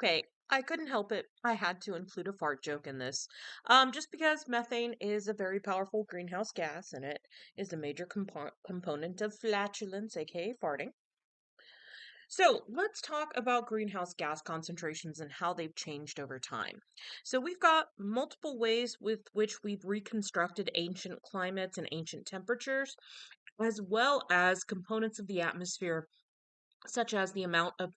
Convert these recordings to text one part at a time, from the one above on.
Okay, I couldn't help it. I had to include a fart joke in this. Just because methane is a very powerful greenhouse gas and it is a major component of flatulence, aka farting. So let's talk about greenhouse gas concentrations and how they've changed over time. So we've got multiple ways with which we've reconstructed ancient climates and ancient temperatures, as well as components of the atmosphere such as the amount of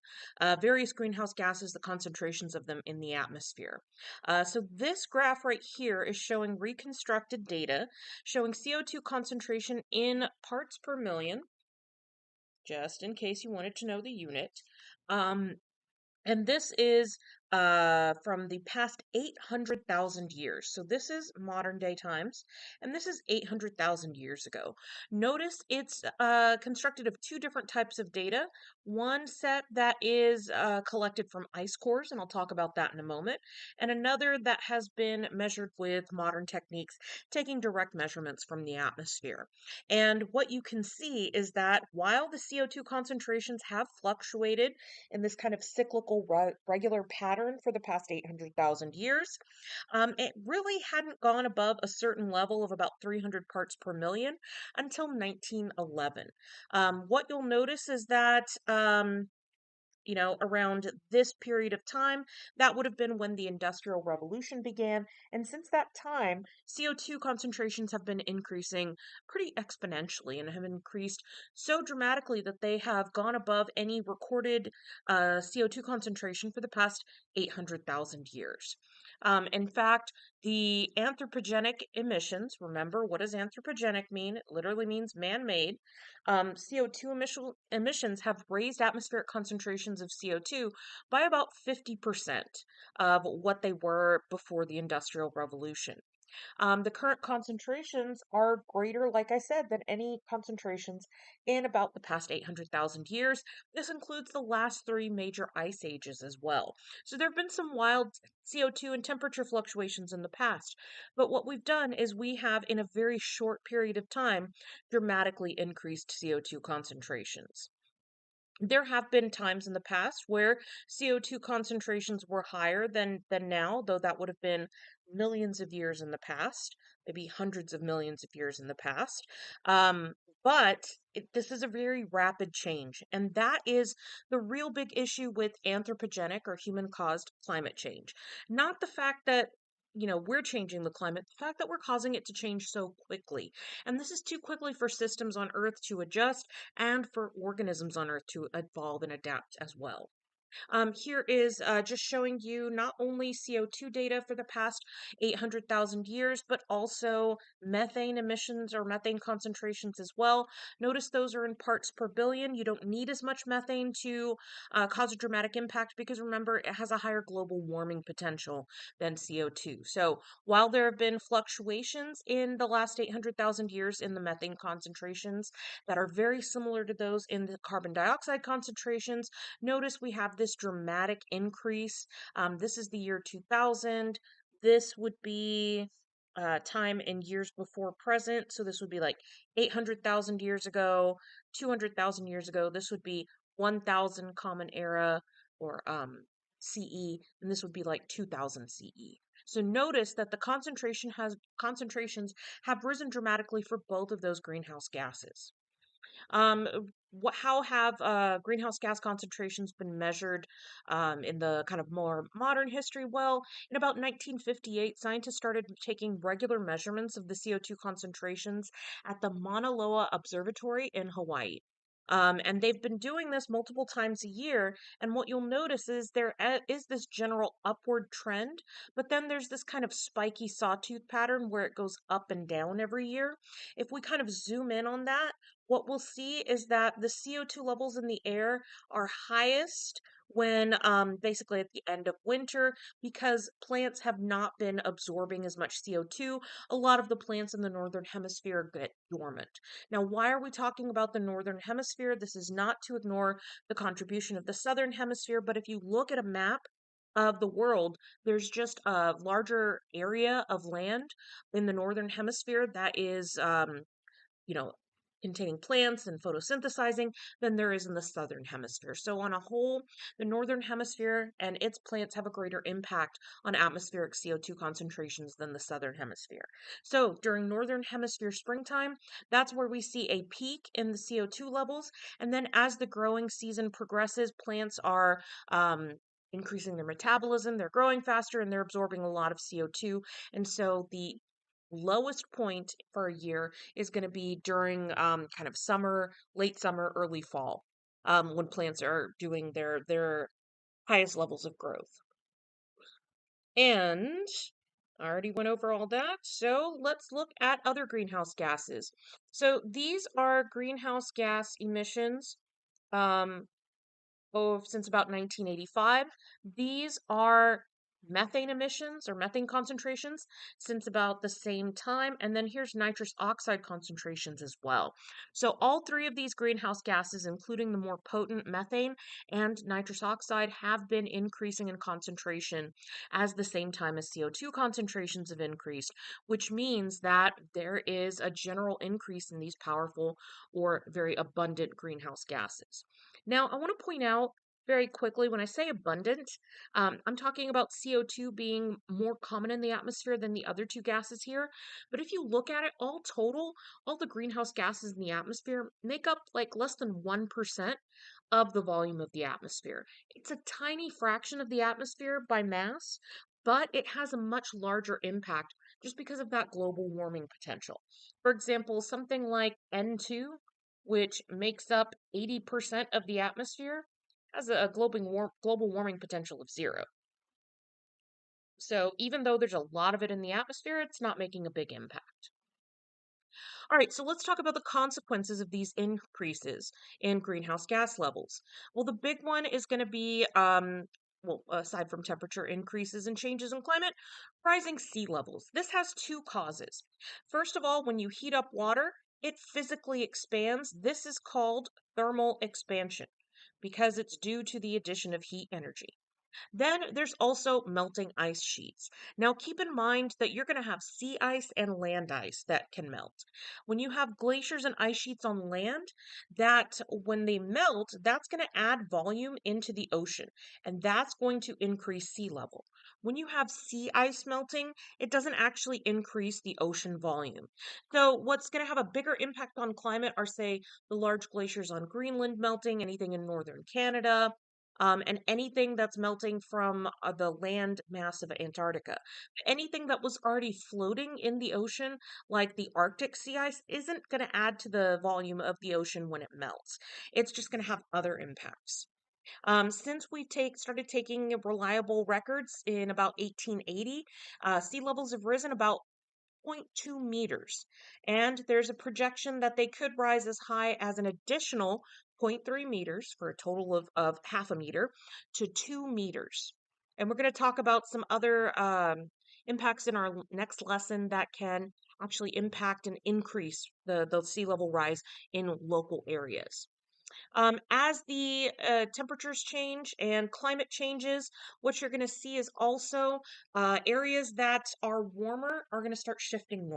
various greenhouse gases, the concentrations of them in the atmosphere. So, this graph right here is showing reconstructed data showing CO2 concentration in parts per million, just in case you wanted to know the unit. Um, and this is from the past 800,000 years. So this is modern day times, and this is 800,000 years ago. Notice it's constructed of two different types of data. One set that is collected from ice cores, and I'll talk about that in a moment, and another that has been measured with modern techniques, taking direct measurements from the atmosphere. And what you can see is that while the CO2 concentrations have fluctuated, in this kind of cyclical regular pattern for the past 800,000 years. It really hadn't gone above a certain level of about 300 parts per million until 1911. What you'll notice is that around this period of time, that would have been when the Industrial Revolution began. And since that time, CO2 concentrations have been increasing pretty exponentially and have increased so dramatically that they have gone above any recorded CO2 concentration for the past 800,000 years. In fact, the anthropogenic emissions, remember, what does anthropogenic mean? It literally means man made. CO2 emissions have raised atmospheric concentrations of CO2 by about 50% of what they were before the Industrial Revolution. The current concentrations are greater, like I said, than any concentrations in about the past 800,000 years. This includes the last three major ice ages as well. So there have been some wild CO2 and temperature fluctuations in the past. But what we've done is we have, in a very short period of time, dramatically increased CO2 concentrations. There have been times in the past where CO2 concentrations were higher than now, though that would have been millions of years in the past, maybe hundreds of millions of years in the past. Um, but this is a very rapid change, and that is the real big issue with anthropogenic or human caused climate change. Not the fact that we're changing the climate, the fact that we're causing it to change so quickly. And this is too quickly for systems on Earth to adjust and for organisms on Earth to evolve and adapt as well. Here is just showing you not only CO2 data for the past 800,000 years, but also methane emissions or methane concentrations as well. Notice those are in parts per billion. You don't need as much methane to cause a dramatic impact because remember, it has a higher global warming potential than CO2. So while there have been fluctuations in the last 800,000 years in the methane concentrations that are very similar to those in the carbon dioxide concentrations, notice we have this dramatic increase. This is the year 2000. This would be time in years before present. So this would be like 800,000 years ago, 200,000 years ago. This would be 1000 Common Era or CE, and this would be like 2000 CE. So notice that the concentrations have risen dramatically for both of those greenhouse gases. How have greenhouse gas concentrations been measured in the kind of more modern history? Well, in about 1958, scientists started taking regular measurements of the CO2 concentrations at the Mauna Loa Observatory in Hawaii. And they've been doing this multiple times a year. And what you'll notice is there is this general upward trend, but then there's this kind of spiky sawtooth pattern where it goes up and down every year. If we kind of zoom in on that, what we'll see is that the CO2 levels in the air are highest when basically at the end of winter because plants have not been absorbing as much CO2. A lot of the plants in the northern hemisphere get dormant. Now, why are we talking about the northern hemisphere? This is not to ignore the contribution of the southern hemisphere, but if you look at a map of the world, there's just a larger area of land in the northern hemisphere that is you know, containing plants and photosynthesizing than there is in the southern hemisphere. So, on a whole, the northern hemisphere and its plants have a greater impact on atmospheric CO2 concentrations than the southern hemisphere. So, during northern hemisphere springtime, that's where we see a peak in the CO2 levels. And then, as the growing season progresses, plants are increasing their metabolism, they're growing faster, and they're absorbing a lot of CO2. And so, the lowest point for a year is going to be during kind of summer, late summer, early fall, when plants are doing their highest levels of growth. And I already went over all that, so let's look at other greenhouse gases. So these are greenhouse gas emissions. Um, since about 1985. These are methane emissions or methane concentrations since about the same time. And then here's nitrous oxide concentrations as well. So all three of these greenhouse gases, including the more potent methane and nitrous oxide, have been increasing in concentration as the same time as CO2 concentrations have increased, which means that there is a general increase in these powerful or very abundant greenhouse gases. Now, I want to point out very quickly when I say abundant, I'm talking about CO2 being more common in the atmosphere than the other two gases here. But if you look at it, all total, all the greenhouse gases in the atmosphere make up like less than 1% of the volume of the atmosphere. It's a tiny fraction of the atmosphere by mass, but it has a much larger impact just because of that global warming potential. For example, something like N2, which makes up 80% of the atmosphere, has a global warming potential of 0. So even though there's a lot of it in the atmosphere, it's not making a big impact. All right, so let's talk about the consequences of these increases in greenhouse gas levels. Well, the big one is going to be, well, aside from temperature increases and changes in climate, rising sea levels. This has two causes. First of all, when you heat up water, it physically expands. This is called thermal expansion because it's due to the addition of heat energy. Then there's also melting ice sheets. Now, keep in mind that you're going to have sea ice and land ice that can melt. When you have glaciers and ice sheets on land, that when they melt, that's going to add volume into the ocean, and that's going to increase sea level. When you have sea ice melting, it doesn't actually increase the ocean volume. So, what's going to have a bigger impact on climate are, say, the large glaciers on Greenland melting, anything in northern Canada, and anything that's melting from the land mass of Antarctica. Anything that was already floating in the ocean, like the Arctic sea ice, isn't going to add to the volume of the ocean when it melts. It's just going to have other impacts. Since we started taking reliable records in about 1880, sea levels have risen about 0.2 meters. And there's a projection that they could rise as high as an additional zero point 0.3 meters for a total of half a meter to 2 meters. And we're going to talk about some other impacts in our next lesson that can actually impact and increase the sea level rise in local areas. As the temperatures change and climate changes, what you're going to see is also areas that are warmer are going to start shifting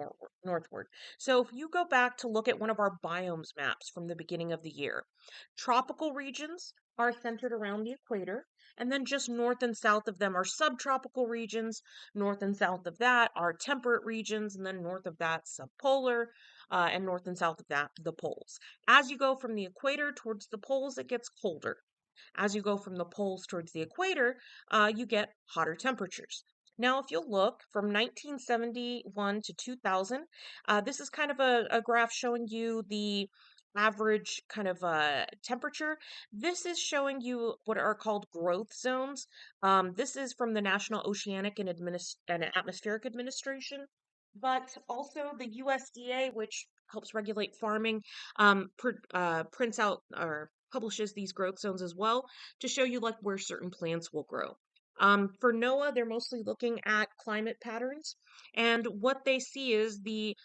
northward. So if you go back to look at one of our biomes maps from the beginning of the year, tropical regions are centered around the equator, and then just north and south of them are subtropical regions. North and south of that are temperate regions, and then north of that, subpolar, and north and south of that, the poles. As you go from the equator towards the poles, it gets colder. As you go from the poles towards the equator, you get hotter temperatures. Now, if you'll look from 1971 to 2000, this is kind of a graph showing you the average kind of temperature. This is showing you what are called growth zones. This is from the National Oceanic and Atmospheric Administration, but also the USDA, which helps regulate farming, prints out or publishes these growth zones as well to show you like where certain plants will grow. For NOAA, they're mostly looking at climate patterns, and what they see is the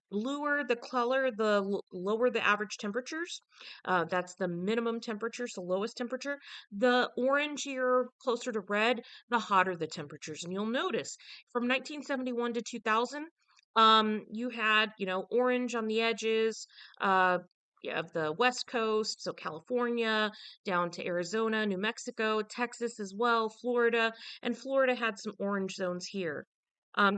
bluer the color, the lower the average temperatures. That's the minimum temperature, so lowest temperature. The orangier, closer to red, the hotter the temperatures. And you'll notice from 1971 to 2000, you had, orange on the edges, You have the West Coast, so California, down to Arizona, New Mexico, Texas as well, Florida, and Florida had some orange zones here.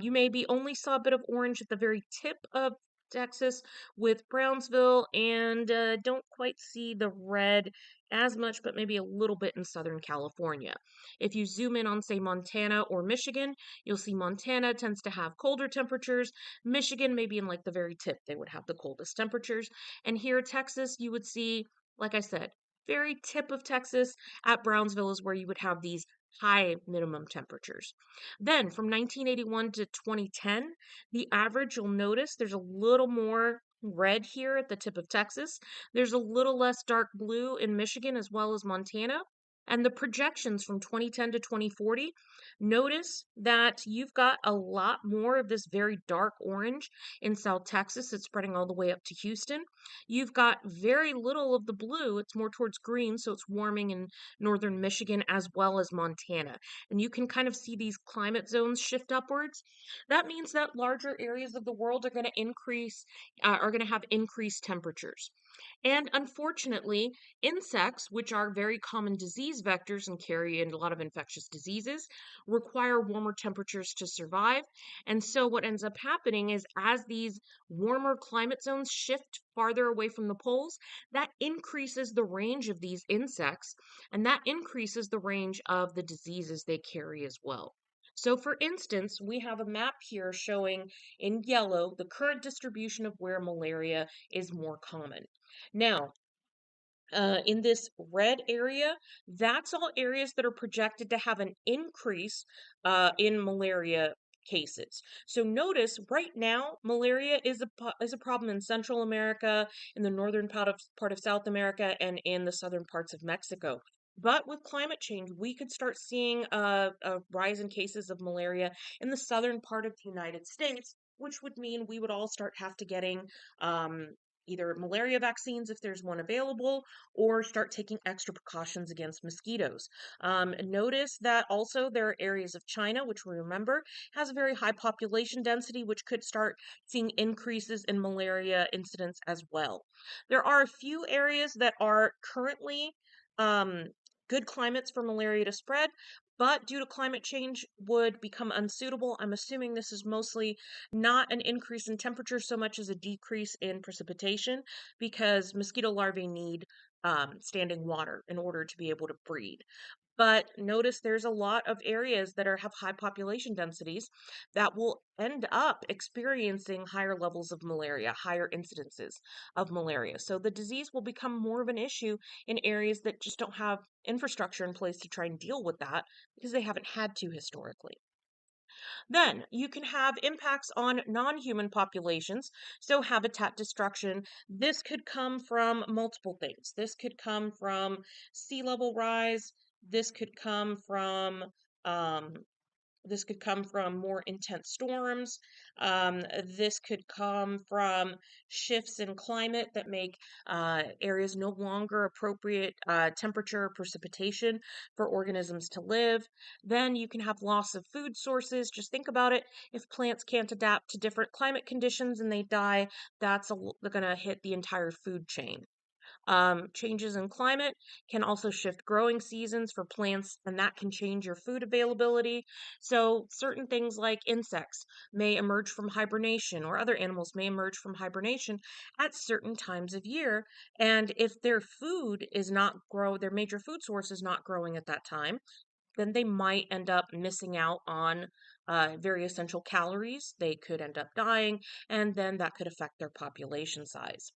You maybe only saw a bit of orange at the very tip of Texas with Brownsville, and don't quite see the red as much, but maybe a little bit in Southern California. If you zoom in on, say, Montana or Michigan, you'll see Montana tends to have colder temperatures. Michigan, maybe in like the very tip, they would have the coldest temperatures. And here, Texas, you would see, like I said, very tip of Texas at Brownsville is where you would have these high minimum temperatures. Then from 1981 to 2010, the average, you'll notice there's a little more red here at the tip of Texas. There's a little less dark blue in Michigan as well as Montana. And the projections from 2010 to 2040, notice that you've got a lot more of this very dark orange in South Texas. It's spreading all the way up to Houston. You've got very little of the blue. It's more towards green, so it's warming in northern Michigan as well as Montana. And you can kind of see these climate zones shift upwards. That means that larger areas of the world are going to are going to have increased temperatures. And unfortunately, insects, which are very common disease vectors and carry in a lot of infectious diseases, require warmer temperatures to survive. And so, what ends up happening is as these warmer climate zones shift farther away from the poles, that increases the range of these insects, and that increases the range of the diseases they carry as well. So, for instance, we have a map here showing in yellow the current distribution of where malaria is more common. Now, in this red area, that's all areas that are projected to have an increase in malaria cases. So notice right now, malaria is is a problem in Central America, in the northern part of South America, and in the southern parts of Mexico. But with climate change, we could start seeing a rise in cases of malaria in the southern part of the United States, which would mean we would all start have to getting um, either malaria vaccines if there's one available, or start taking extra precautions against mosquitoes. Notice that also there are areas of China, which we remember has a very high population density, which could start seeing increases in malaria incidents as well. There are a few areas that are currently um, good climates for malaria to spread, but due to climate change would become unsuitable. I'm assuming this is mostly not an increase in temperature so much as a decrease in precipitation because mosquito larvae need standing water in order to be able to breed. But notice there's a lot of areas that have high population densities that will end up experiencing higher levels of malaria, higher incidences of malaria. So the disease will become more of an issue in areas that just don't have infrastructure in place to try and deal with that because they haven't had to historically. Then you can have impacts on non human populations. So, habitat destruction. This could come from multiple things. This could come from sea level rise. This could come from um, this could come from more intense storms. This could come from shifts in climate that make areas no longer appropriate temperature or precipitation for organisms to live. Then you can have loss of food sources. Just think about it. If plants can't adapt to different climate conditions and they die, they're going to hit the entire food chain. Changes in climate can also shift growing seasons for plants, and that can change your food availability. So, certain things like insects may emerge from hibernation, or other animals may emerge from hibernation at certain times of year. And if their major food source is not growing at that time, then they might end up missing out on very essential calories. They could end up dying, and then that could affect their population size.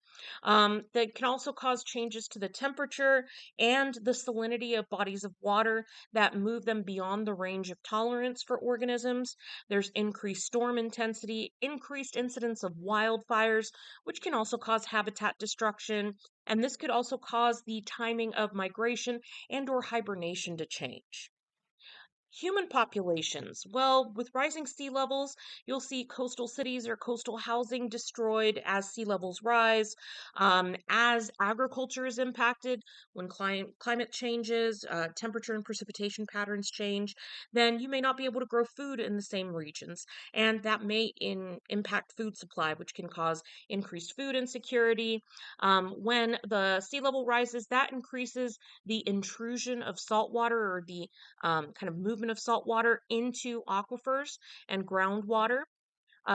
They can also cause changes to the temperature and the salinity of bodies of water that move them beyond the range of tolerance for organisms. There's increased storm intensity, increased incidence of wildfires, which can also cause habitat destruction. And this could also cause the timing of migration and or hibernation to change. Human populations. Well, with rising sea levels, you'll see coastal cities or coastal housing destroyed as sea levels rise. As agriculture is impacted, when climate changes, temperature and precipitation patterns change, then you may not be able to grow food in the same regions. And that may impact food supply, which can cause increased food insecurity. When the sea level rises, that increases the intrusion of salt water or the kind of movement of salt water into aquifers and groundwater.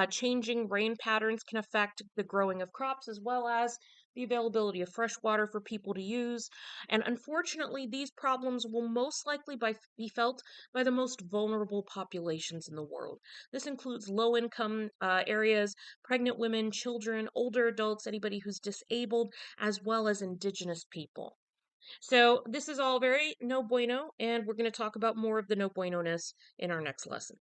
Changing rain patterns can affect the growing of crops as well as the availability of fresh water for people to use. And unfortunately, these problems will most likely be felt by the most vulnerable populations in the world. This includes low income areas, pregnant women, children, older adults, anybody who's disabled, as well as indigenous people. So this is all very no bueno, and we're going to talk about more of the no bueno ness in our next lesson.